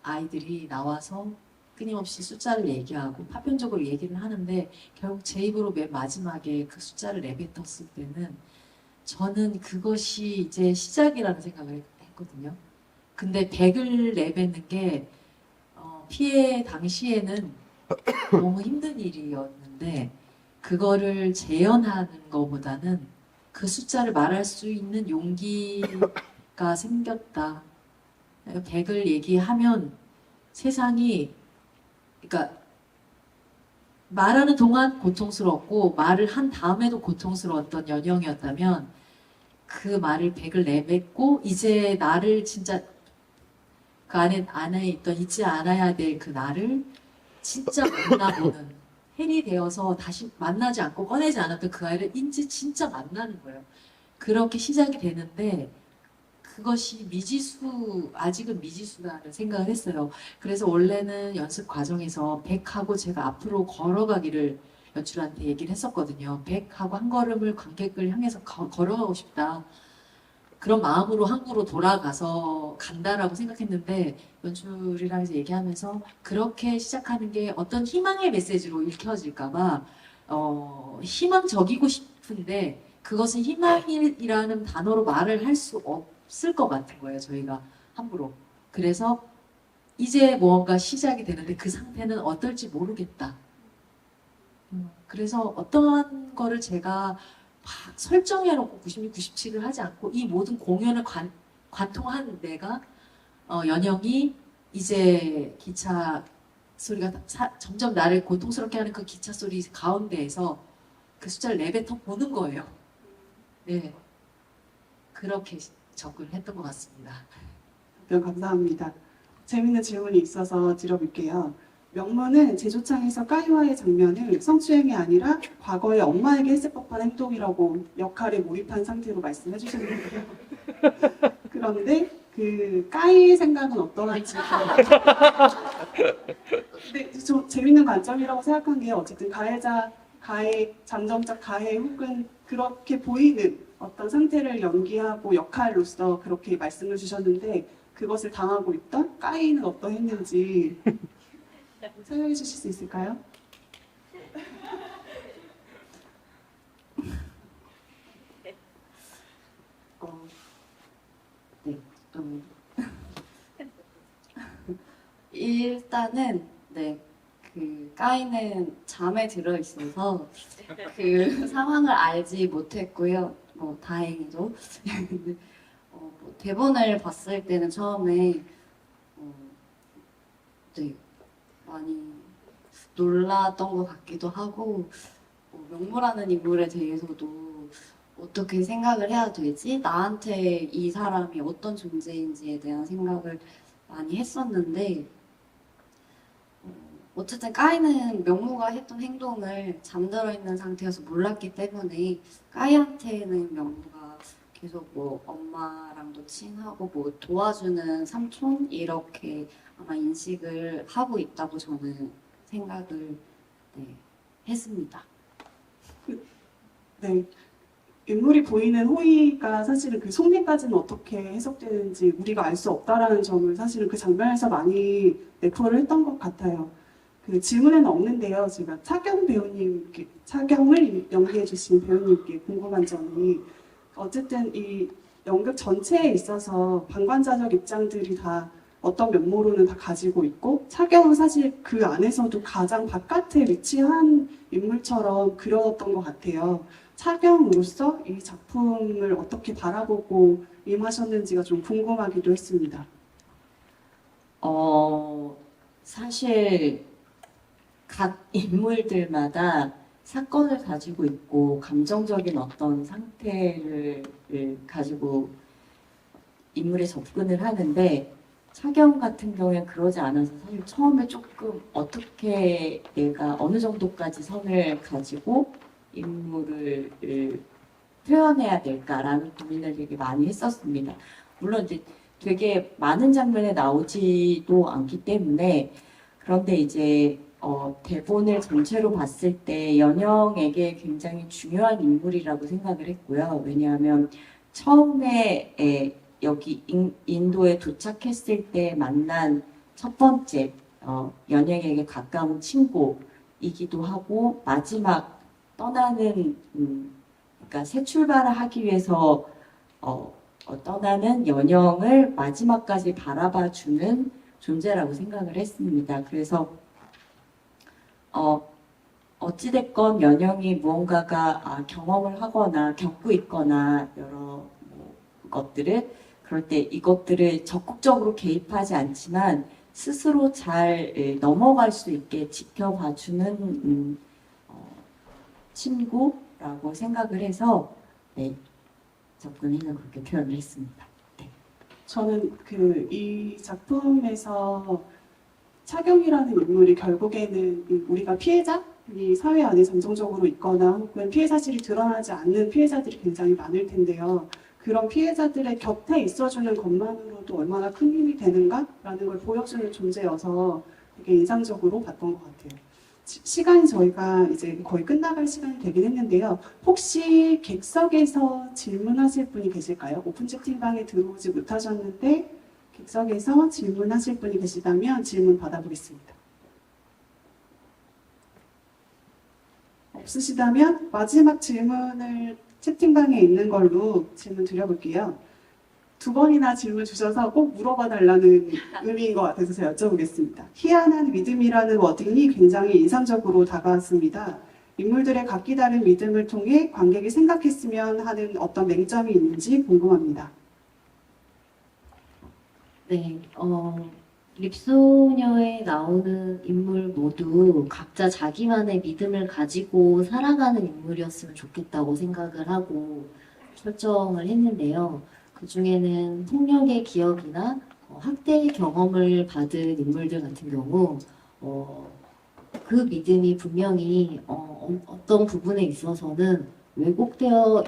아이들이 나와서 끊임없이 숫자를 얘기하고 파편적으로 얘기를 하는데 결국 제 입으로 맨 마지막에 그 숫자를 내뱉었을 때는 저는 그것이 이제 시작이라는 생각을 했거든요. 근데 100을 내뱉는 게 피해 당시에는 너무 힘든 일이었는데 그거를 재현하는 것보다는 그 숫자를 말할 수 있는 용기가 생겼다. 100을 얘기하면 세상이 그러니까 말하는 동안 고통스럽고 말을 한 다음에도 고통스러웠던 연영이었다면 그 말을 100을 내뱉고 이제 나를 진짜 그 안에 있던 잊지 않아야 될 그 나를 진짜 만나보는 헬이 되어서 다시 만나지 않고 꺼내지 않았던 그 아이를 이제 진짜 만나는 거예요. 그렇게 시작이 되는데 그것이 아직은 미지수다는 생각을 했어요. 그래서 원래는 연습 과정에서 100하고 제가 앞으로 걸어가기를 연출한테 얘기를 했었거든요. 100하고 한 걸음을 관객을 향해서 걸어가고 싶다. 그런 마음으로 한국으로 돌아가서 간다라고 생각했는데 연출이랑 이제 얘기하면서 그렇게 시작하는 게 어떤 희망의 메시지로 읽혀질까봐 희망적이고 싶은데 그것은 희망이라는 단어로 말을 할 수 없을 것 같은 거예요. 저희가 함부로. 그래서 이제 무언가 시작이 되는데 그 상태는 어떨지 모르겠다. 그래서 어떠한 거를 제가 막 설정해놓고 96, 97을 하지 않고 이 모든 공연을 관통한 내가 연영이 이제 기차 소리가 점점 나를 고통스럽게 하는 그 기차 소리 가운데에서 그 숫자를 내뱉어 보는 거예요. 네, 그렇게 접근을 했던 것 같습니다. 답변 감사합니다. 재밌는 질문이 있어서 드려볼게요. 명문은 제조창에서 까이와의 장면을 성추행이 아니라 과거에 엄마에게 했을 법한 행동이라고 역할에 몰입한 상태로 말씀해 주셨는데요. 그런데 그 까이의 생각은 어떠한지. 근데 좀 재밌는 관점이라고 생각한 게 어쨌든 잠정적 가해 혹은 그렇게 보이는 어떤 상태를 연기하고 역할로서 그렇게 말씀을 주셨는데 그것을 당하고 있던 까이는 어떠했는지 설명해 주실 수 있을까요? 일단은 네, 그 까이는 잠에 들어 있어서 그 상황을 알지 못했고요. 뭐 다행히도. 근데 뭐 대본을 봤을 때는 처음에 네, 많이 놀랐던 것 같기도 하고 명무라는 인물에 대해서도 어떻게 생각을 해야 되지? 나한테 이 사람이 어떤 존재인지에 대한 생각을 많이 했었는데 어쨌든 까이는 명무가 했던 행동을 잠들어 있는 상태여서 몰랐기 때문에 까이한테는 명무가 계속 뭐 엄마랑도 친하고 뭐 도와주는 삼촌 이렇게 아마 인식을 하고 있다고 저는 생각을 했습니다. 네. 인물이 보이는 호의가 사실은 그 속내까지는 어떻게 해석되는지 우리가 알 수 없다라는 점을 사실은 그 장면에서 많이 내포를 했던 것 같아요. 그 질문에는 없는데요. 제가 차경을 연기해주신 배우님께 궁금한 점이 어쨌든 이 연극 전체에 있어서 방관자적 입장들이 다 어떤 면모로는 다 가지고 있고 차경은 사실 그 안에서도 가장 바깥에 위치한 인물처럼 그려졌던 것 같아요. 차경으로서 이 작품을 어떻게 바라보고 임하셨는지가 좀 궁금하기도 했습니다. 사실 각 인물들마다 사건을 가지고 있고 감정적인 어떤 상태를 가지고 인물에 접근을 하는데 차경 같은 경우에 그러지 않아서 사실 처음에 조금 어떻게 내가 어느 정도까지 선을 가지고 인물을 표현해야 될까라는 고민을 되게 많이 했었습니다. 물론 이제 되게 많은 장면에 나오지도 않기 때문에 그런데 이제 대본을 전체로 봤을 때 연영에게 굉장히 중요한 인물이라고 생각을 했고요. 왜냐하면 처음에 여기 인도에 도착했을 때 만난 첫 번째 연영에게 가까운 친구이기도 하고 마지막 떠나는 그러니까 새 출발을 하기 위해서 떠나는 연영을 마지막까지 바라봐주는 존재라고 생각을 했습니다. 그래서 어찌됐건 연영이 무언가가 경험을 하거나 겪고 있거나 여러 것들을 그럴 때 이것들을 적극적으로 개입하지 않지만 스스로 잘 넘어갈 수 있게 지켜봐주는 친구라고 생각을 해서 접근해서 그렇게 표현을 했습니다. 저는 이 작품에서 차경이라는 인물이 결국에는 우리가 피해자이 사회 안에 잠정적으로 있거나 혹은 피해 사실이 드러나지 않는 피해자들이 굉장히 많을 텐데요. 그런 피해자들의 곁에 있어주는 것만으로도 얼마나 큰 힘이 되는가라는 걸 보여주는 존재여서 되게 인상적으로 봤던 것 같아요. 시간이 저희가 이제 거의 끝나갈 시간이 되긴 했는데요. 혹시 객석에서 질문하실 분이 계실까요? 오픈 채팅방에 들어오지 못하셨는데 객석에서 질문하실 분이 계시다면 질문 받아보겠습니다. 없으시다면 마지막 질문을 채팅방에 있는 걸로 질문 드려볼게요. 2번이나 질문 주셔서 꼭 물어봐 달라는 의미인 것 같아서 제가 여쭤보겠습니다. 희한한 믿음이라는 워딩이 굉장히 인상적으로 다가왔습니다. 인물들의 각기 다른 믿음을 통해 관객이 생각했으면 하는 어떤 맹점이 있는지 궁금합니다. 네, 립소녀에 나오는 인물 모두 각자 자기만의 믿음을 가지고 살아가는 인물이었으면 좋겠다고 생각을 하고 설정을 했는데요. 그 중에는 폭력의 기억이나 학대의 경험을 받은 인물들 같은 경우, 그 믿음이 분명히 어떤 부분에 있어서는 왜곡되어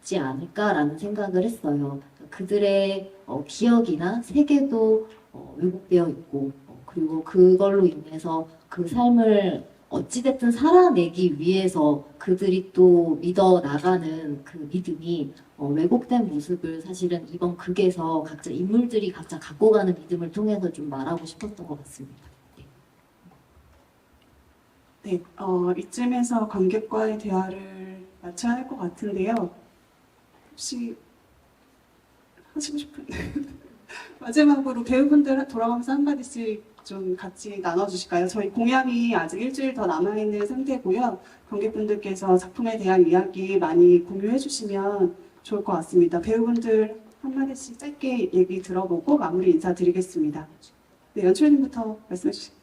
있지 않을까라는 생각을 했어요. 그들의 기억이나 세계도 왜곡되어 있고, 그리고 그걸로 인해서 그 삶을 어찌됐든 살아내기 위해서 그들이 또 믿어 나가는 그 믿음이 왜곡된 모습을 사실은 이번 극에서 각자 인물들이 각자 갖고 가는 믿음을 통해서 좀 말하고 싶었던 것 같습니다. 네, 이쯤에서 관객과의 대화를 마쳐야 할 것 같은데요. 혹시 하시고 싶은 마지막으로 배우분들 돌아가면서 한마디씩 좀 같이 나눠주실까요? 저희 공연이 아직 일주일 더 남아있는 상태고요. 관객분들께서 작품에 대한 이야기 많이 공유해 주시면 좋을 것 같습니다. 배우분들 한마디씩 짧게 얘기 들어보고 마무리 인사드리겠습니다. 네, 연출님부터 말씀해 주시죠.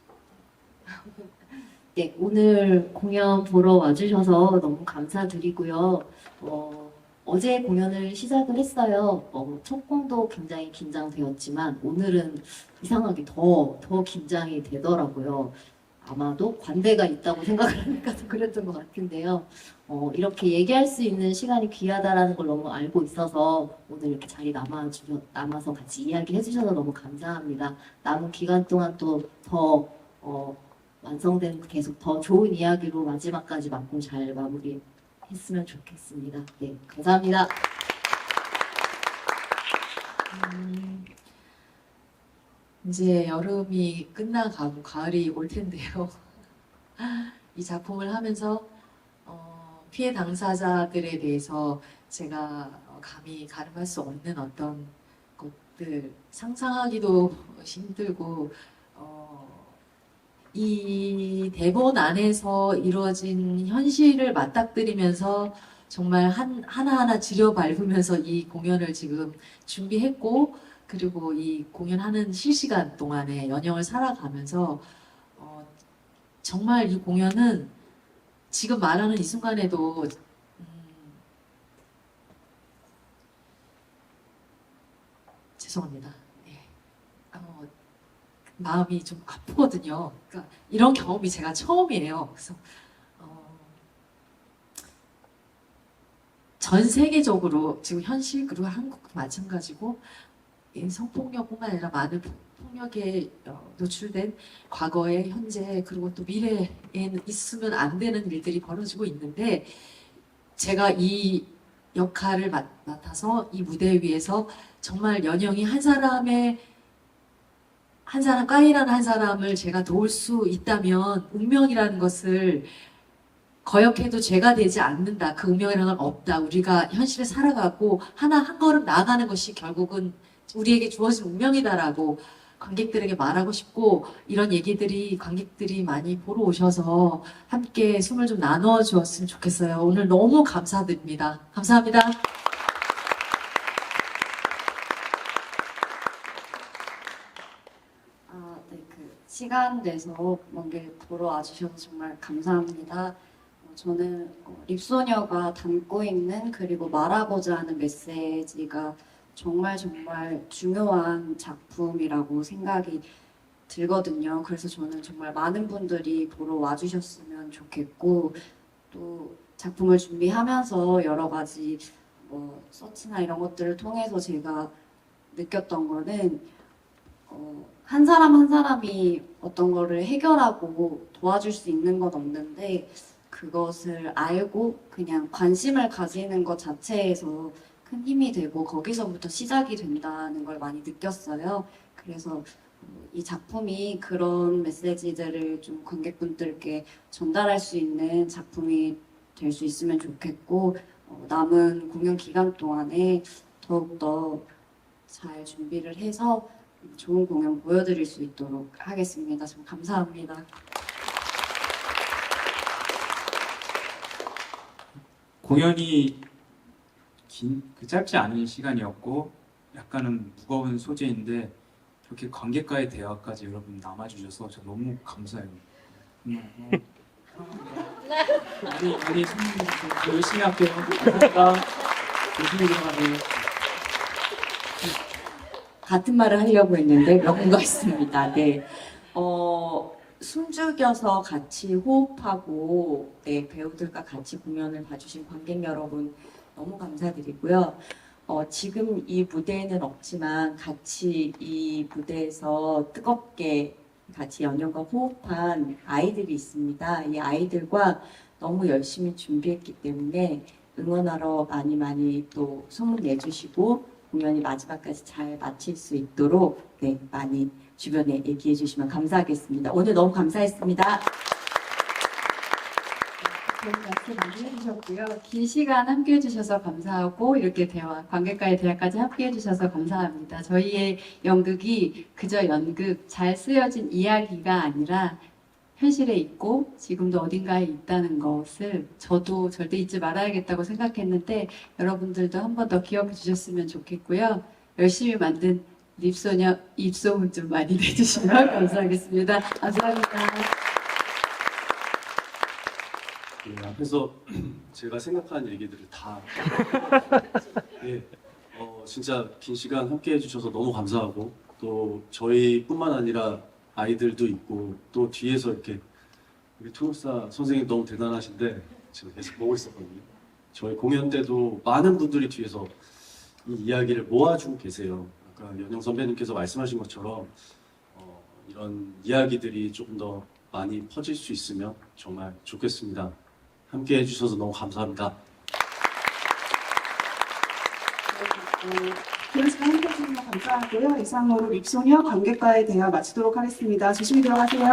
네, 오늘 공연 보러 와주셔서 너무 감사드리고요. 어제 공연을 시작을 했어요. 첫 공도 굉장히 긴장되었지만 오늘은 이상하게 더 긴장이 되더라고요. 아마도 관대가 있다고 생각을 하니까 더 그랬던 것 같은데요. 이렇게 얘기할 수 있는 시간이 귀하다라는 걸 너무 알고 있어서 오늘 이렇게 자리 남아서 같이 이야기해 주셔서 너무 감사합니다. 남은 기간 동안 또 더 완성된 계속 더 좋은 이야기로 마지막까지 막고 잘 마무리했으면 좋겠습니다. 네, 감사합니다. 이제 여름이 끝나가고 가을이 올 텐데요. 이 작품을 하면서 피해 당사자들에 대해서 제가 감히 가늠할 수 없는 어떤 것들 상상하기도 힘들고 이 대본 안에서 이루어진 현실을 맞닥뜨리면서 정말 하나하나 들여밟으면서 이 공연을 지금 준비했고 그리고 이 공연하는 실시간 동안에 연영을 살아가면서 정말 이 공연은 지금 말하는 이 순간에도 죄송합니다. 네. 마음이 좀 아프거든요. 그러니까 이런 경험이 제가 처음이에요. 그래서 전 세계적으로 지금 현실 그리고 한국도 마찬가지고 성폭력뿐만 아니라 많은 폭력에 노출된 과거에 현재 그리고 또 미래에 있으면 안 되는 일들이 벌어지고 있는데 제가 이 역할을 맡아서 이 무대 위에서 정말 연영이 한 사람 까이라는 한 사람을 제가 도울 수 있다면 운명이라는 것을 거역해도 죄가 되지 않는다. 그 운명이라는 건 없다. 우리가 현실에 살아가고 한 걸음 나아가는 것이 결국은 우리에게 주어진 운명이다라고 관객들에게 말하고 싶고 이런 얘기들이 관객들이 많이 보러 오셔서 함께 숨을 좀 나눠 주었으면 좋겠어요. 오늘 너무 감사드립니다. 감사합니다. 네, 시간 내서 먼 길 보러 와주셔서 정말 감사합니다. 저는 립소녀가 담고 있는 그리고 말하고자 하는 메시지가 정말 중요한 작품이라고 생각이 들거든요. 그래서 저는 정말 많은 분들이 보러 와주셨으면 좋겠고 또 작품을 준비하면서 여러 가지 서치나 이런 것들을 통해서 제가 느꼈던 거는 한 사람 한 사람이 어떤 거를 해결하고 도와줄 수 있는 건 없는데 그것을 알고 그냥 관심을 가지는 것 자체에서 큰 힘이 되고 거기서부터 시작이 된다는 걸 많이 느꼈어요. 그래서 이 작품이 그런 메시지들을 좀 관객분들께 전달할 수 있는 작품이 될 수 있으면 좋겠고 남은 공연 기간 동안에 더욱더 잘 준비를 해서 좋은 공연 보여드릴 수 있도록 하겠습니다. 정말 감사합니다. 공연이 짧지 않은 시간이었고 약간은 무거운 소재인데 이렇게 관객과의 대화까지 여러분 남아주셔서 저 너무 감사해요. 정말 우리 선생님 열심히 할게요. 감사합니다. 열심히 들어가세요. 같은 말을 하려고 했는데 명언가 있습니다. 네. 숨죽여서 같이 호흡하고 네, 배우들과 같이 공연을 봐주신 관객 여러분 너무 감사드리고요. 지금 이 무대에는 없지만 같이 이 무대에서 뜨겁게 같이 연연과 호흡한 아이들이 있습니다. 이 아이들과 너무 열심히 준비했기 때문에 응원하러 많이 또 소문 내주시고 공연이 마지막까지 잘 마칠 수 있도록 네, 많이 주변에 얘기해 주시면 감사하겠습니다. 오늘 너무 감사했습니다. 좋은 말씀 많이 해주셨고요. 긴 시간 함께 해주셔서 감사하고 이렇게 관객과의 대화까지 함께 해주셔서 감사합니다. 저희의 연극이 그저 연극, 잘 쓰여진 이야기가 아니라 현실에 있고 지금도 어딘가에 있다는 것을 저도 절대 잊지 말아야겠다고 생각했는데 여러분들도 한 번 더 기억해 주셨으면 좋겠고요. 열심히 만든 립소녀 입소문 좀 많이 내주시면 감사하겠습니다. 감사합니다. 네, 앞에서 제가 생각한 얘기들을 다 네, 진짜 긴 시간 함께 해주셔서 너무 감사하고 또 저희뿐만 아니라 아이들도 있고 또 뒤에서 이렇게 우리 토요사 선생님 너무 대단하신데 제가 계속 보고 있었거든요. 저희 공연 때도 많은 분들이 뒤에서 이 이야기를 모아주고 계세요. 아까 연영 선배님께서 말씀하신 것처럼 이런 이야기들이 조금 더 많이 퍼질 수 있으면 정말 좋겠습니다. 함께 해주셔서 너무 감사합니다. 그런 시간 함께 해주셔서 감사하고요. 이상으로 립소녀 관객과의 대화 마치도록 하겠습니다. 조심히 들어가세요.